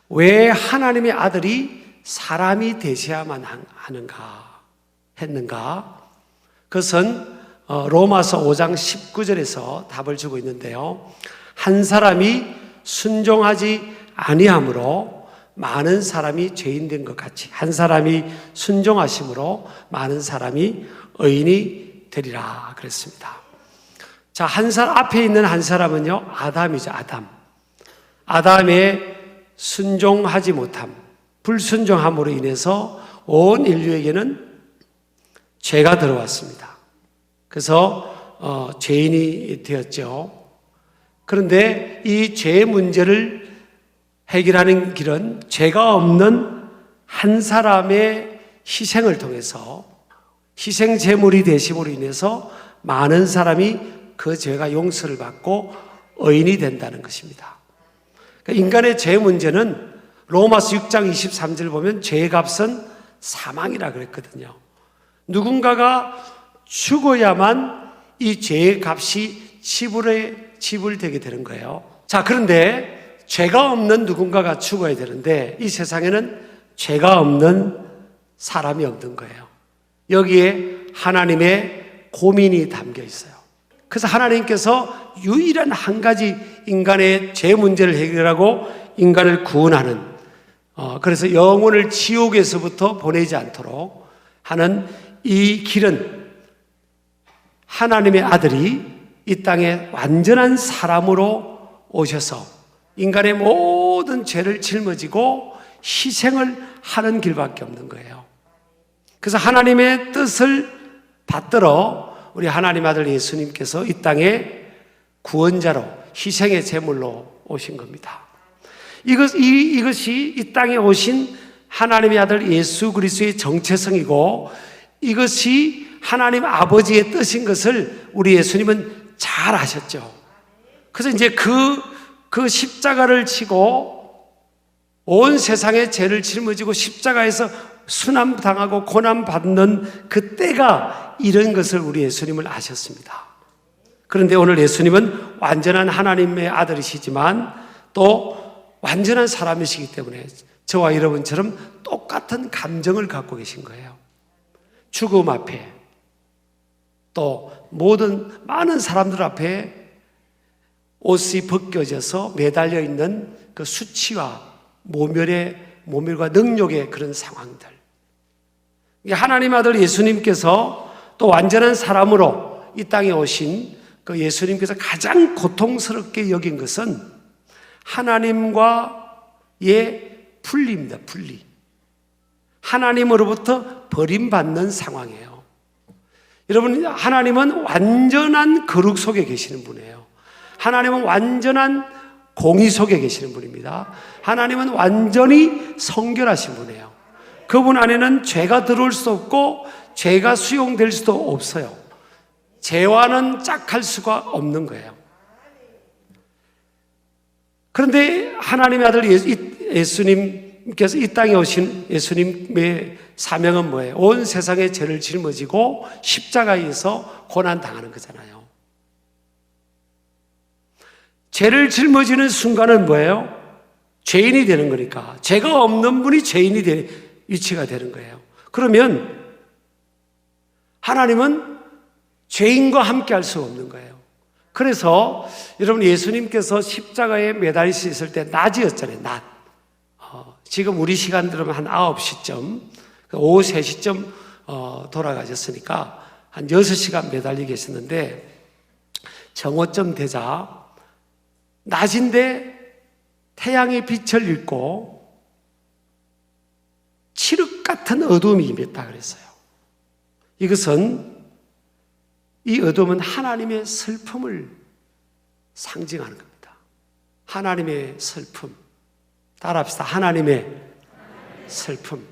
왜 하나님의 아들이 사람이 되셔야만 했는가? 그것은 로마서 5장 19절에서 답을 주고 있는데요. 한 사람이 순종하지 아니함으로 많은 사람이 죄인 된 것 같이 한 사람이 순종하심으로 많은 사람이 의인이 되리라 그랬습니다. 자, 앞에 있는 한 사람은요, 아담이죠, 아담. 아담의 순종하지 못함, 불순종함으로 인해서 온 인류에게는 죄가 들어왔습니다. 그래서 죄인이 되었죠. 그런데 이 죄 문제를 해결하는 길은 죄가 없는 한 사람의 희생을 통해서 희생 제물이 되심으로 인해서 많은 사람이 그 죄가 용서를 받고 의인이 된다는 것입니다. 그러니까 인간의 죄 문제는 로마서 6장 23절 보면 죄의 값은 사망이라 그랬거든요. 누군가가 죽어야만 이 죄의 값이 지불되게 되는 거예요. 자, 그런데 죄가 없는 누군가가 죽어야 되는데 이 세상에는 죄가 없는 사람이 없는 거예요. 여기에 하나님의 고민이 담겨 있어요. 그래서 하나님께서 유일한 한 가지 인간의 죄 문제를 해결하고 인간을 구원하는, 그래서 영혼을 지옥에서부터 보내지 않도록 하는 이 길은 하나님의 아들이 이 땅에 완전한 사람으로 오셔서 인간의 모든 죄를 짊어지고 희생을 하는 길밖에 없는 거예요. 그래서 하나님의 뜻을 받들어 우리 하나님 아들 예수님께서 이 땅에 구원자로 희생의 제물로 오신 겁니다. 이것이 이 땅에 오신 하나님의 아들 예수 그리스도의 정체성이고 이것이 하나님 아버지의 뜻인 것을 우리 예수님은 잘 아셨죠. 그래서 이제 그 십자가를 치고 온 세상의 죄를 짊어지고 십자가에서 순환당하고 고난받는 그 때가 이런 것을 우리 예수님을 아셨습니다. 그런데 오늘 예수님은 완전한 하나님의 아들이시지만 또 완전한 사람이시기 때문에 저와 여러분처럼 똑같은 감정을 갖고 계신 거예요. 죽음 앞에 또 많은 사람들 앞에 옷이 벗겨져서 매달려 있는 그 수치와 모멸과 능욕의 그런 상황들. 하나님 아들 예수님께서 또 완전한 사람으로 이 땅에 오신 그 예수님께서 가장 고통스럽게 여긴 것은 하나님과의 분리입니다. 분리. 하나님으로부터 버림받는 상황이에요. 여러분, 하나님은 완전한 거룩 속에 계시는 분이에요. 하나님은 완전한 공의 속에 계시는 분입니다. 하나님은 완전히 성결하신 분이에요. 그분 안에는 죄가 들어올 수 없고 죄가 수용될 수도 없어요. 죄와는 짝할 수가 없는 거예요. 그런데 하나님의 아들 예수님께서 이 땅에 오신 예수님의 사명은 뭐예요? 온 세상의 죄를 짊어지고 십자가에서 고난당하는 거잖아요. 죄를 짊어지는 순간은 뭐예요? 죄인이 되는 거니까. 죄가 없는 분이 죄인이 되는 위치가 되는 거예요. 그러면 하나님은 죄인과 함께 할 수 없는 거예요. 그래서 여러분, 예수님께서 십자가에 매달리시 있을 때 낮이었잖아요. 낮. 지금 우리 시간대로는 한 9시쯤, 오후 3시쯤 돌아가셨으니까 한 6시간 매달려 계셨는데 정오쯤 되자 낮인데 태양의 빛을 잃고 칠흑 같은 어둠이 임했다 그랬어요. 이 어둠은 하나님의 슬픔을 상징하는 겁니다. 하나님의 슬픔. 따라합시다. 하나님의 슬픔.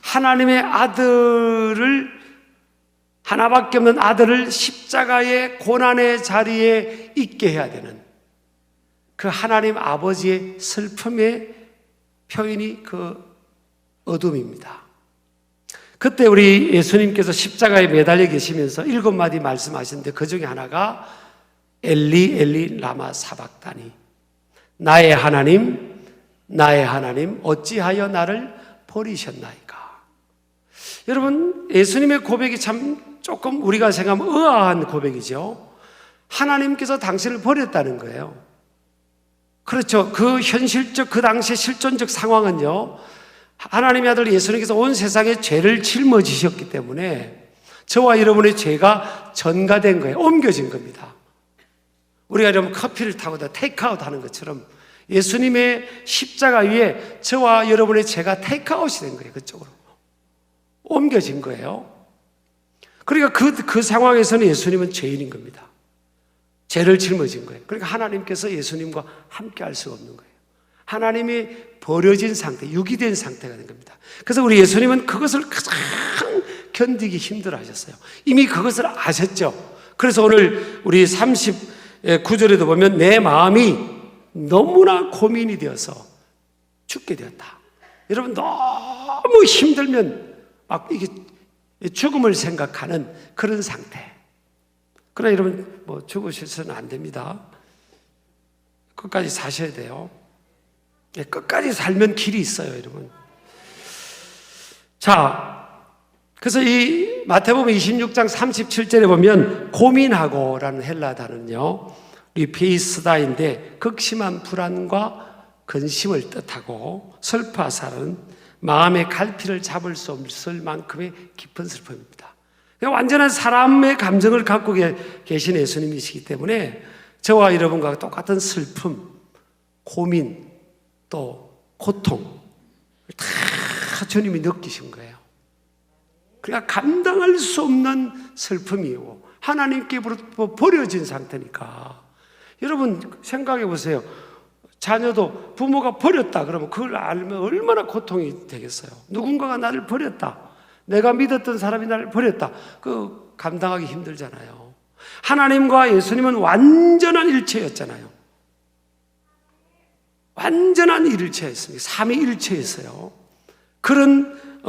하나님의 아들을, 하나밖에 없는 아들을 십자가의 고난의 자리에 있게 해야 되는 그 하나님 아버지의 슬픔의 표현이 그 어둠입니다. 그때 우리 예수님께서 십자가에 매달려 계시면서 7마디 말씀하셨는데 그 중에 하나가 엘리 엘리 라마 사박다니, 나의 하나님 나의 하나님 어찌하여 나를 버리셨나이까. 여러분, 예수님의 고백이 참 조금 우리가 생각하면 의아한 고백이죠. 하나님께서 당신을 버렸다는 거예요. 그렇죠. 그 현실적, 그 당시의 실존적 상황은요, 하나님의 아들 예수님께서 온 세상에 죄를 짊어지셨기 때문에 저와 여러분의 죄가 전가된 거예요. 옮겨진 겁니다. 우리가 여러분 커피를 타고다 테이크아웃 하는 것처럼 예수님의 십자가 위에 저와 여러분의 죄가 테이크아웃이 된 거예요. 그쪽으로 옮겨진 거예요. 그러니까 그 상황에서는 예수님은 죄인인 겁니다. 죄를 짊어진 거예요. 그러니까 하나님께서 예수님과 함께 할 수가 없는 거예요. 하나님이 버려진 상태, 유기된 상태가 된 겁니다. 그래서 우리 예수님은 그것을 가장 견디기 힘들어 하셨어요. 이미 그것을 아셨죠. 그래서 오늘 우리 39절에도 보면 내 마음이 너무나 고민이 되어서 죽게 되었다. 여러분, 너무 힘들면 막 이게 죽음을 생각하는 그런 상태. 그러나 여러분, 뭐 죽으셔서는 안 됩니다. 끝까지 사셔야 돼요. 끝까지 살면 길이 있어요, 여러분. 자, 그래서 이 마태복음 26장 37절에 보면 고민하고라는 헬라 단어는요, 이 페이스다인데 극심한 불안과 근심을 뜻하고 슬퍼하사는 마음의 갈피를 잡을 수 없을 만큼의 깊은 슬픔입니다. 완전한 사람의 감정을 갖고 계신 예수님이시기 때문에 저와 여러분과 똑같은 슬픔, 고민, 또 고통 다 주님이 느끼신 거예요. 그러니까 감당할 수 없는 슬픔이고 하나님께로부터 버려진 상태니까. 여러분 생각해 보세요. 자녀도 부모가 버렸다 그러면 그걸 알면 얼마나 고통이 되겠어요. 누군가가 나를 버렸다, 내가 믿었던 사람이 나를 버렸다, 그 감당하기 힘들잖아요. 하나님과 예수님은 완전한 일체였잖아요. 완전한 일체였습니다. 삼위일체였어요. 그런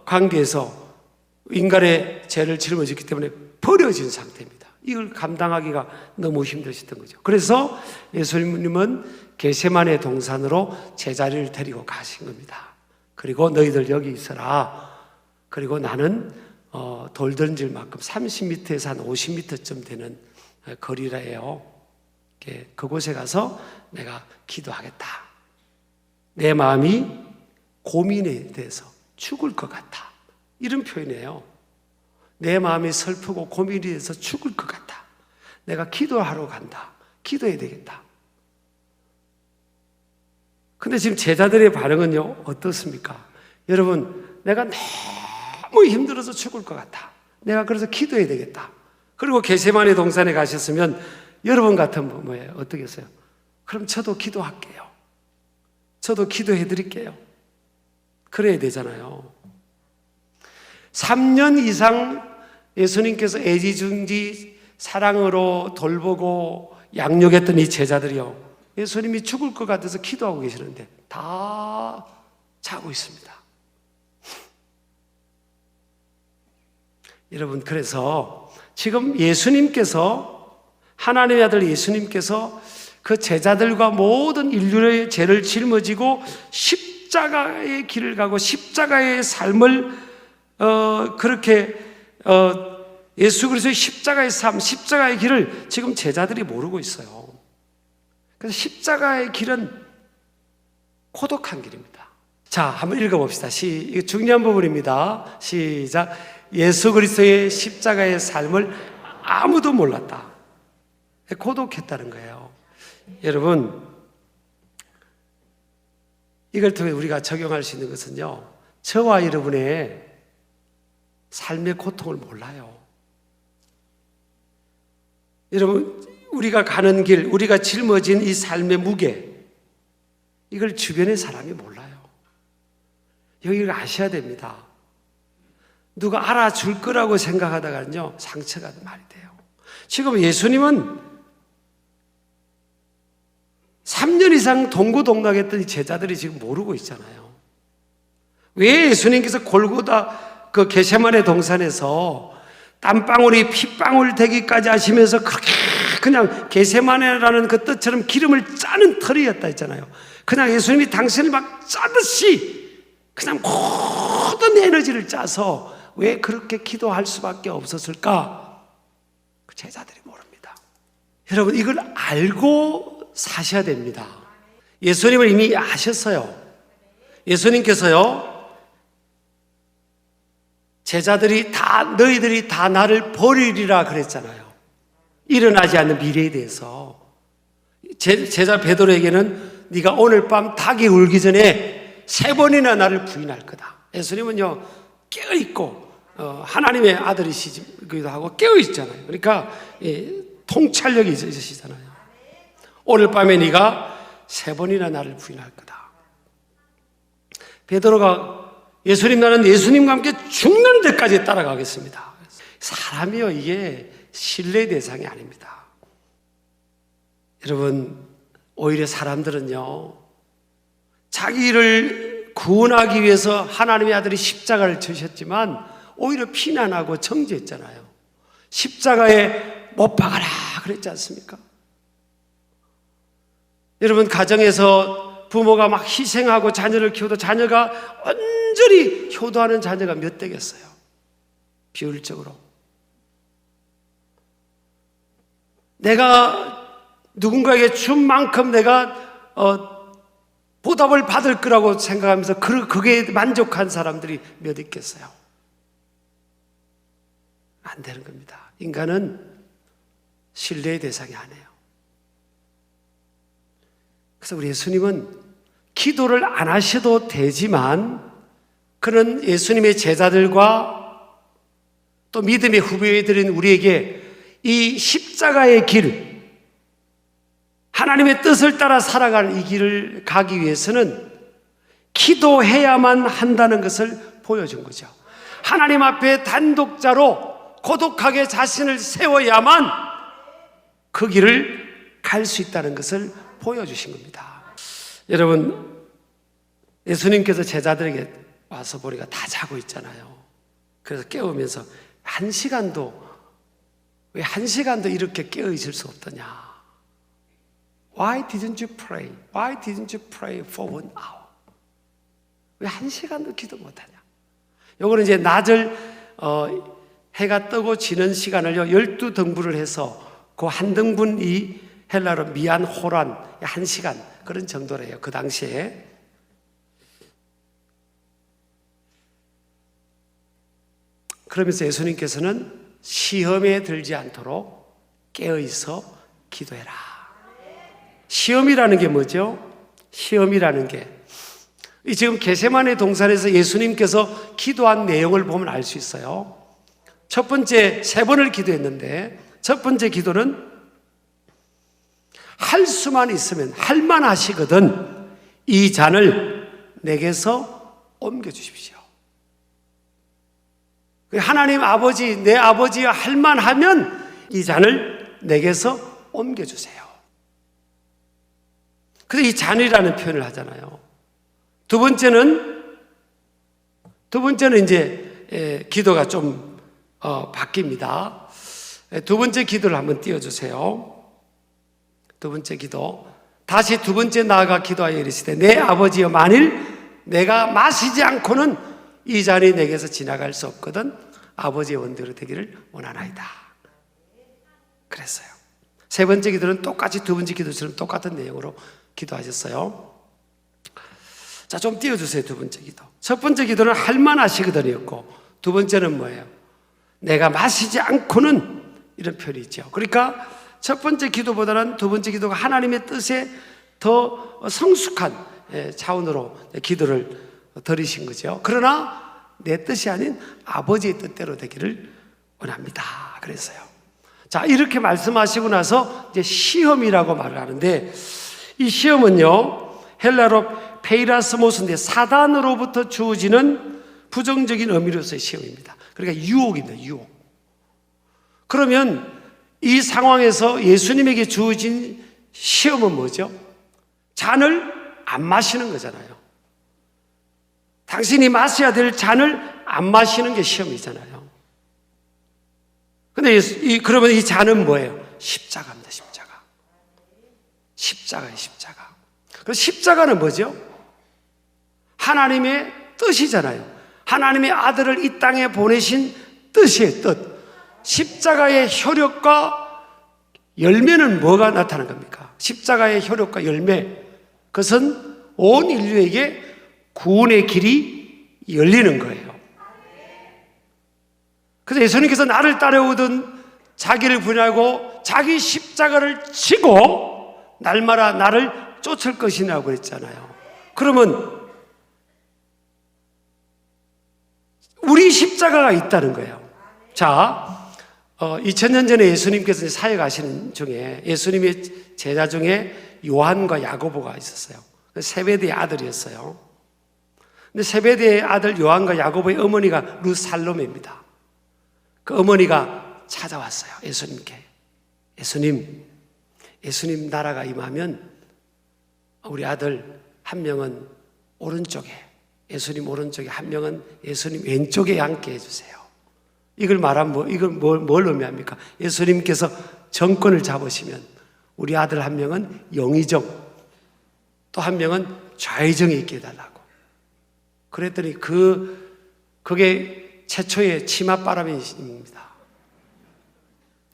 관계에서 인간의 죄를 짊어졌기 때문에 버려진 상태입니다. 이걸 감당하기가 너무 힘드셨던 거죠. 그래서 예수님은 겟세마네 동산으로 제자리를 데리고 가신 겁니다. 그리고 너희들 여기 있어라. 그리고 나는 돌 던질 만큼 30m에서 한 50m쯤 되는 거리라예요. 그곳에 가서 내가 기도하겠다. 내 마음이 고민에 대해서 죽을 것 같다. 이런 표현이에요. 내 마음이 슬프고 고민이 돼서 죽을 것 같다. 내가 기도하러 간다. 기도해야 되겠다. 근데 지금 제자들의 반응은요, 어떻습니까? 여러분, 내가 너무 힘들어서 죽을 것 같다. 내가 그래서 기도해야 되겠다. 그리고 겟세마네 동산에 가셨으면 여러분 같으면 뭐예요? 어떻겠어요? 그럼 저도 기도할게요. 저도 기도해 드릴게요. 그래야 되잖아요. 3년 이상 예수님께서 애지중지 사랑으로 돌보고 양육했던 이 제자들이요, 예수님이 죽을 것 같아서 기도하고 계시는데 다 자고 있습니다. 여러분, 그래서 지금 예수님께서, 하나님의 아들 예수님께서 그 제자들과 모든 인류의 죄를 짊어지고 십자가의 길을 가고 십자가의 삶을 예수 그리스도의 십자가의 삶, 십자가의 길을 지금 제자들이 모르고 있어요. 그래서 십자가의 길은 고독한 길입니다. 자, 한번 읽어봅시다. 이거 중요한 부분입니다. 시작. 예수 그리스도의 십자가의 삶을 아무도 몰랐다. 고독했다는 거예요. 여러분, 이걸 통해 우리가 적용할 수 있는 것은요, 저와 여러분의 삶의 고통을 몰라요. 여러분, 우리가 가는 길, 우리가 짊어진 이 삶의 무게, 이걸 주변의 사람이 몰라요. 여기를 아셔야 됩니다. 누가 알아줄 거라고 생각하다가는요, 상처가 많이 돼요. 지금 예수님은 3년 이상 동고동락했던 이 제자들이 지금 모르고 있잖아요. 왜 예수님께서 골고다 그 겟세마네 동산에서 땀방울이 핏방울 되기까지 하시면서 그렇게 그냥 게세마네라는 그 뜻처럼 기름을 짜는 털이었다 했잖아요. 그냥 예수님이 당신을 막 짜듯이 그냥 모든 에너지를 짜서 왜 그렇게 기도할 수밖에 없었을까? 그 제자들이 모릅니다. 여러분, 이걸 알고 사셔야 됩니다. 예수님을 이미 아셨어요. 예수님께서요, 제자들이 다, 너희들이 다 나를 버리리라 그랬잖아요. 일어나지 않는 미래에 대해서. 제자 베드로에게는 네가 오늘 밤 닭이 울기 전에 3번이나 나를 부인할 거다. 예수님은요, 깨어있고, 하나님의 아들이시기도 하고 깨어있잖아요. 그러니까, 통찰력이 있으시잖아요. 오늘 밤에 네가 3번이나 나를 부인할 거다. 베드로가 예수님, 나는 예수님과 함께 죽는 데까지 따라가겠습니다. 사람이요, 이게 신뢰 대상이 아닙니다. 여러분, 오히려 사람들은요, 자기를 구원하기 위해서 하나님의 아들이 십자가를 지셨지만 오히려 피난하고 정죄했잖아요. 십자가에 못 박아라 그랬지 않습니까? 여러분, 가정에서 부모가 막 희생하고 자녀를 키워도 자녀가 온전히 효도하는 자녀가 몇 되겠어요? 비율적으로. 내가 누군가에게 준 만큼 내가 보답을 받을 거라고 생각하면서 그게 만족한 사람들이 몇 있겠어요? 안 되는 겁니다. 인간은 신뢰의 대상이 아니에요. 그래서 우리 예수님은 기도를 안 하셔도 되지만 그는 예수님의 제자들과 또 믿음의 후배들인 우리에게 이 십자가의 길, 하나님의 뜻을 따라 살아가는 이 길을 가기 위해서는 기도해야만 한다는 것을 보여준 거죠. 하나님 앞에 단독자로 고독하게 자신을 세워야만 그 길을 갈 수 있다는 것을 보여주신 겁니다. 여러분, 예수님께서 제자들에게 와서 보니까 다 자고 있잖아요. 그래서 깨우면서 왜 한 시간도 이렇게 깨어있을 수 없더냐? Why didn't you pray? Why didn't you pray for 1 hour? 왜 1시간도 기도 못하냐? 요거는 이제 낮을 해가 뜨고 지는 시간을요 12등분을 해서 그 한 등분이 헬라로 미안 호란 1시간 그런 정도래요. 그 당시에. 그러면서 예수님께서는 시험에 들지 않도록 깨어있어 기도해라. 시험이라는 게 뭐죠? 시험이라는 게 지금 게세마네 동산에서 예수님께서 기도한 내용을 보면 알 수 있어요. 첫 번째 3번을 기도했는데 첫 번째 기도는 할 수만 있으면 할만 하시거든 이 잔을 내게서 옮겨주십시오. 하나님 아버지, 내 아버지가 할만 하면 이 잔을 내게서 옮겨주세요. 그래서 이 잔이라는 표현을 하잖아요. 두 번째는 이제 기도가 좀 바뀝니다. 두 번째 기도를 한번 띄워주세요. 두 번째 기도. 다시 두 번째 나아가 기도하여 이르시되 내 아버지여 만일 내가 마시지 않고는 이 잔이 내게서 지나갈 수 없거든 아버지의 원대로 되기를 원하나이다. 그랬어요. 세 번째 기도는 똑같이 두 번째 기도처럼 똑같은 내용으로 기도하셨어요. 자, 좀 띄워주세요. 두 번째 기도. 첫 번째 기도는 할만하시거든이었고 두 번째는 뭐예요? 내가 마시지 않고는 이런 표현이 있죠. 그러니까 첫 번째 기도보다는 두 번째 기도가 하나님의 뜻에 더 성숙한 차원으로 기도를 드리신 거죠. 그러나 내 뜻이 아닌 아버지의 뜻대로 되기를 원합니다. 그랬어요. 자, 이렇게 말씀하시고 나서 이제 시험이라고 말을 하는데 이 시험은요 헬라로 페이라스모스인데 사단으로부터 주어지는 부정적인 의미로서의 시험입니다. 그러니까 유혹입니다. 유혹. 그러면 이 상황에서 예수님에게 주어진 시험은 뭐죠? 잔을 안 마시는 거잖아요. 당신이 마셔야 될 잔을 안 마시는 게 시험이잖아요. 근데 그러면 이 잔은 뭐예요? 십자가입니다. 십자가. 십자가예요, 십자가. 그 십자가는 뭐죠? 하나님의 뜻이잖아요. 하나님의 아들을 이 땅에 보내신 뜻이에요, 뜻. 십자가의 효력과 열매는 뭐가 나타난 겁니까? 십자가의 효력과 열매. 그것은 온 인류에게 구원의 길이 열리는 거예요. 그래서 예수님께서 나를 따라오든 자기를 부인하고 자기 십자가를 지고 날마다 나를 쫓을 것이라고 그랬잖아요. 그러면 우리 십자가가 있다는 거예요. 자, 2000년 전에 예수님께서 사역하시는 중에 예수님의 제자 중에 요한과 야고보가 있었어요. 세베대의 아들이었어요. 근데 세베대의 아들 요한과 야고보의 어머니가 루살로메입니다. 그 어머니가 찾아왔어요. 예수님께. 예수님 나라가 임하면 우리 아들 한 명은 오른쪽에, 예수님 오른쪽에, 한 명은 예수님 왼쪽에 앉게 해주세요. 이걸 말하면 이걸 뭘 의미합니까? 예수님께서 정권을 잡으시면 우리 아들 한 명은 영의정, 또 한 명은 좌의정에 있게 해달라고. 그랬더니 그게 최초의 치맛바람입니다.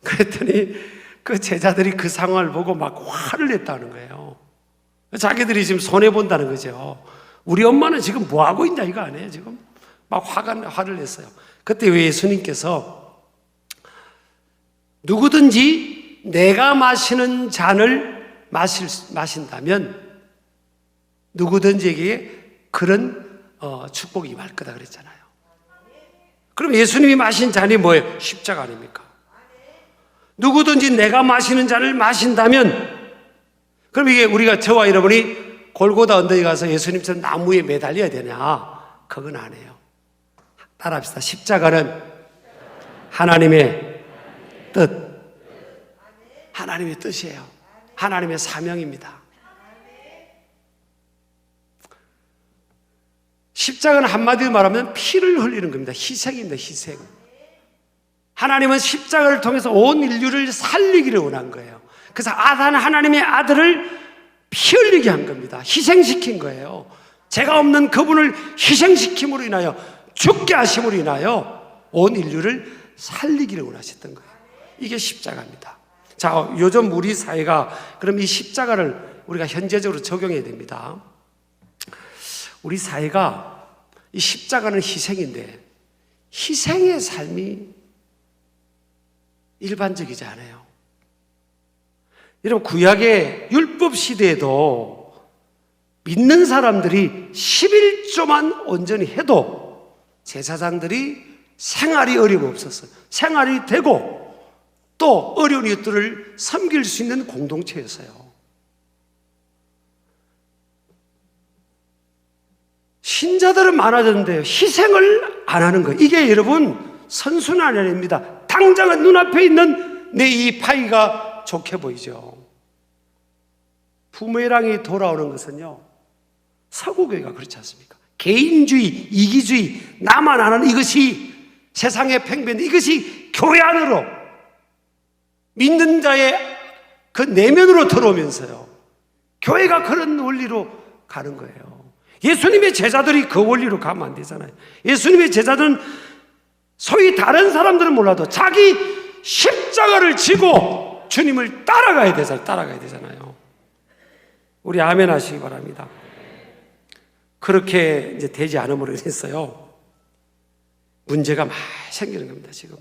그랬더니 그 제자들이 그 상황을 보고 막 화를 냈다는 거예요. 자기들이 지금 손해본다는 거죠. 우리 엄마는 지금 뭐 하고 있냐 이거 아니에요. 지금 막 화를 냈어요. 그때 왜 예수님께서 누구든지 내가 마시는 잔을 마신다면 누구든지에게 그런 축복이 임할 거다 그랬잖아요. 그럼 예수님이 마신 잔이 뭐예요? 십자가 아닙니까? 누구든지 내가 마시는 잔을 마신다면, 그럼 이게 우리가 저와 여러분이 골고다 언덕에 가서 예수님처럼 나무에 매달려야 되냐? 그건 아니에요. 따라합시다. 십자가는 하나님의 뜻, 하나님의 뜻이에요. 하나님의 사명입니다. 십자가는 한마디로 말하면 피를 흘리는 겁니다. 희생입니다. 희생. 하나님은 십자가를 통해서 온 인류를 살리기를 원한 거예요. 그래서 하나님의 아들을 피 흘리게 한 겁니다. 희생시킨 거예요. 죄가 없는 그분을 희생시킴으로 인하여, 죽게 하심으로 인하여 온 인류를 살리기를 원하셨던 거예요. 이게 십자가입니다. 자, 요즘 우리 사회가 그럼 이 십자가를 우리가 현재적으로 적용해야 됩니다. 우리 사회가 이 십자가는 희생인데 희생의 삶이 일반적이지 않아요. 여러분, 구약의 율법 시대에도 믿는 사람들이 11조만 온전히 해도 제사장들이 생활이 어림없었어요. 생활이 되고 또 어려운 이웃들을 섬길 수 있는 공동체였어요. 신자들은 많아졌는데 희생을 안 하는 거예요. 이게 여러분 선순환이 아닙니다. 당장은 눈앞에 있는 내 이 파이가 좋게 보이죠. 부메랑이 돌아오는 것은요, 서구교회가 그렇지 않습니까? 개인주의, 이기주의, 나만 아는 이것이 세상의 팽배인데 이것이 교회 안으로 믿는 자의 그 내면으로 들어오면서요, 교회가 그런 원리로 가는 거예요. 예수님의 제자들이 그 원리로 가면 안 되잖아요. 예수님의 제자들은 소위 다른 사람들은 몰라도 자기 십자가를 지고 주님을 따라가야 되잖아요. 우리 아멘 하시기 바랍니다. 그렇게 이제 되지 않음으로 인해서요, 문제가 많이 생기는 겁니다. 지금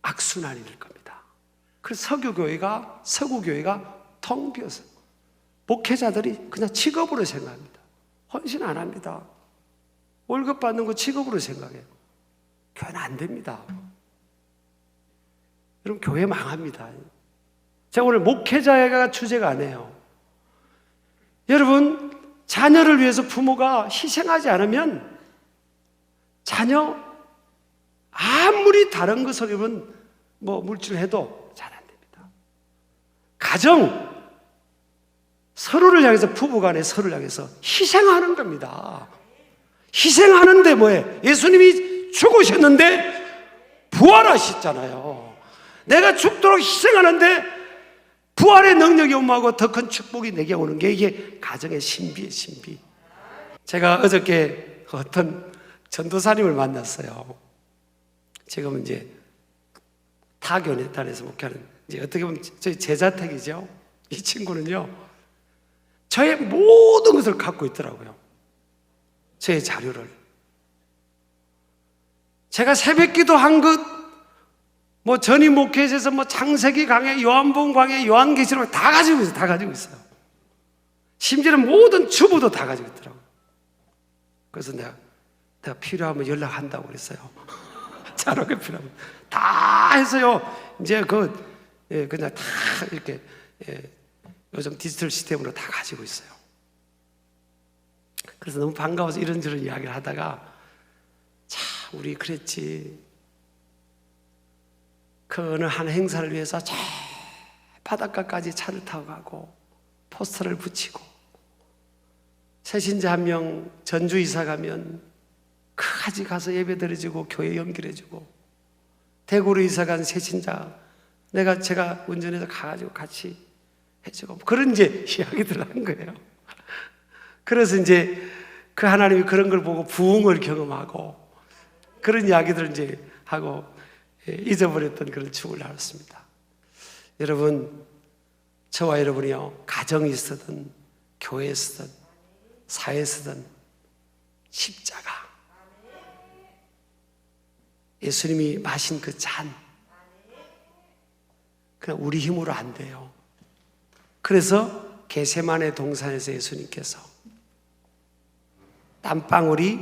악순환이 될 겁니다. 그래서 서구교회가 텅 비어서 목회자들이 그냥 직업으로 생각합니다. 헌신 안 합니다. 월급 받는 거 직업으로 생각해요. 교회는 안 됩니다. 여러분, 교회 망합니다. 제가 오늘 목회자가 주제가 아니에요. 여러분, 자녀를 위해서 부모가 희생하지 않으면 자녀 아무리 다른 것을 여러분 물질해도 잘 안 됩니다. 가정 서로를 향해서, 부부간에 서로를 향해서 희생하는 겁니다. 희생하는데 뭐예요? 예수님이 죽으셨는데 부활하셨잖아요. 내가 죽도록 희생하는데 부활의 능력이 임하고 더 큰 축복이 내게 오는 게 이게 가정의 신비의 신비. 제가 어저께 어떤 전도사님을 만났어요. 지금 이제 타교회단에서 목회하는, 이제 어떻게 보면 저희 제자택이죠. 이 친구는요, 저의 모든 것을 갖고 있더라고요. 저의 자료를. 제가 새벽 기도 한 것, 뭐 전임 목회에서 뭐 창세기 강해, 요한복음 강해, 요한계시록 다 가지고 있어요. 다 가지고 있어요. 심지어는 모든 주부도 다 가지고 있더라고요. 그래서 내가 필요하면 연락한다고 그랬어요. 자료가 필요하면 다 해서요. 이제 그냥 다 이렇게 요즘 디지털 시스템으로 다 가지고 있어요. 그래서 너무 반가워서 이런저런 이야기를 하다가, 참 우리 그랬지. 그 어느 한 행사를 위해서 저 바닷가까지 차를 타고 가고 포스터를 붙이고, 새신자 한 명 전주 이사 가면 그까지 가서 예배 드려주고 교회 연결해주고, 대구로 이사 간 새신자 제가 운전해서 가가지고 같이 해주고, 그런 이제 이야기들을 한 거예요. 그래서 이제 그 하나님이 그런 걸 보고 부흥을 경험하고 그런 이야기들을 이제 하고 잊어버렸던 그런 추억을 나눴습니다. 여러분, 저와 여러분이요, 가정이 있었든 교회에 서든 사회에 서든 십자가, 예수님이 마신 그 잔, 그냥 우리 힘으로 안 돼요. 그래서 겟세마네 동산에서 예수님께서 땀방울이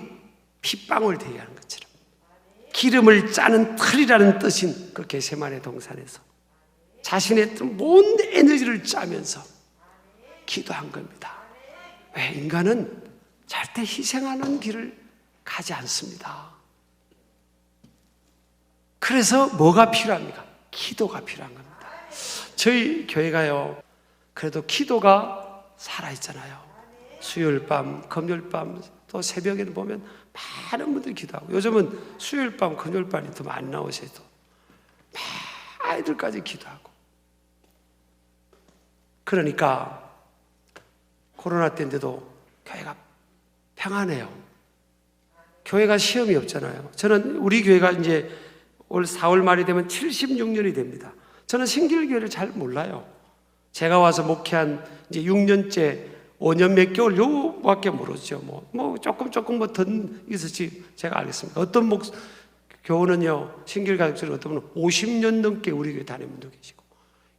핏방울 되게 하는 것처럼 기름을 짜는 틀이라는 뜻인 그 겟세마네 동산에서 자신의 모든 에너지를 짜면서 기도한 겁니다. 왜? 인간은 절대 희생하는 길을 가지 않습니다. 그래서 뭐가 필요합니까? 기도가 필요한 겁니다. 저희 교회가요, 그래도 기도가 살아있잖아요. 수요일 밤, 금요일 밤, 또 새벽에는 보면 많은 분들이 기도하고, 요즘은 수요일 밤, 금요일 밤이 더 많이 나오셔도 아이들까지 기도하고. 그러니까 코로나 때인데도 교회가 평안해요. 교회가 시험이 없잖아요. 저는 우리 교회가 이제 올 4월 말이 되면 76년이 됩니다. 저는 신길교회를 잘 몰라요. 제가 와서 목회한 이제 6년째, 5년 몇 개월 요밖에 모르죠. 뭐 조금 더 있을지 제가 알겠습니다. 어떤 교우는요, 신길가족들은 어떤 분은 50년 넘게 우리 교회 다닌 분도 계시고,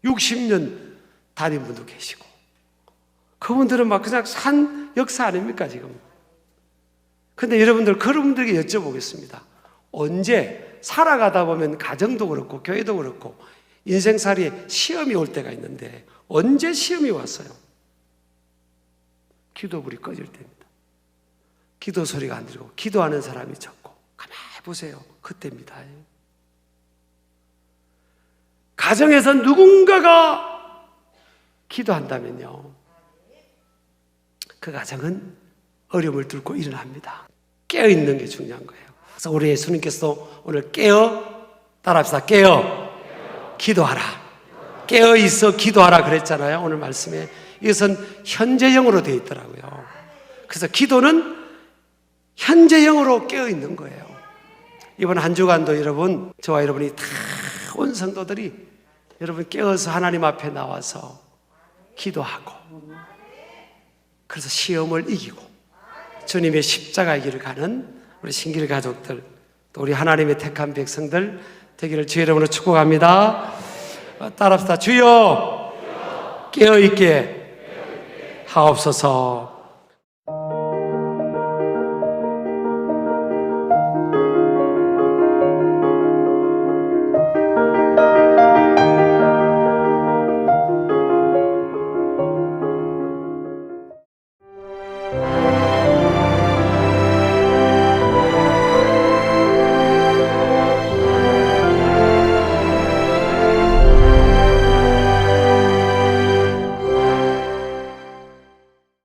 60년 다닌 분도 계시고, 그분들은 막 그냥 산 역사 아닙니까, 지금? 근데 여러분들, 그런 분들에게 여쭤보겠습니다. 언제 살아가다 보면 가정도 그렇고 교회도 그렇고 인생살이에 시험이 올 때가 있는데, 언제 시험이 왔어요? 기도불이 꺼질 때입니다. 기도 소리가 안 들리고 기도하는 사람이 적고, 가만히 보세요. 그때입니다. 가정에서 누군가가 기도한다면요, 그 가정은 어려움을 뚫고 일어납니다. 깨어있는 게 중요한 거예요. 그래서 우리 예수님께서도 오늘 따라합시다. 기도하라. 깨어있어 기도하라 그랬잖아요. 오늘 말씀에. 이것은 현재형으로 되어 있더라고요. 그래서 기도는 현재형으로 깨어있는 거예요. 이번 한 주간도 여러분, 저와 여러분이 다 온 성도들이 여러분 깨어서 하나님 앞에 나와서 기도하고, 그래서 시험을 이기고 주님의 십자가의 길을 가는 우리 신길 가족들, 또 우리 하나님의 택한 백성들 되기를 주의 이름으로 축복합니다. 따라합시다. 주여 깨어있게 하옵소서.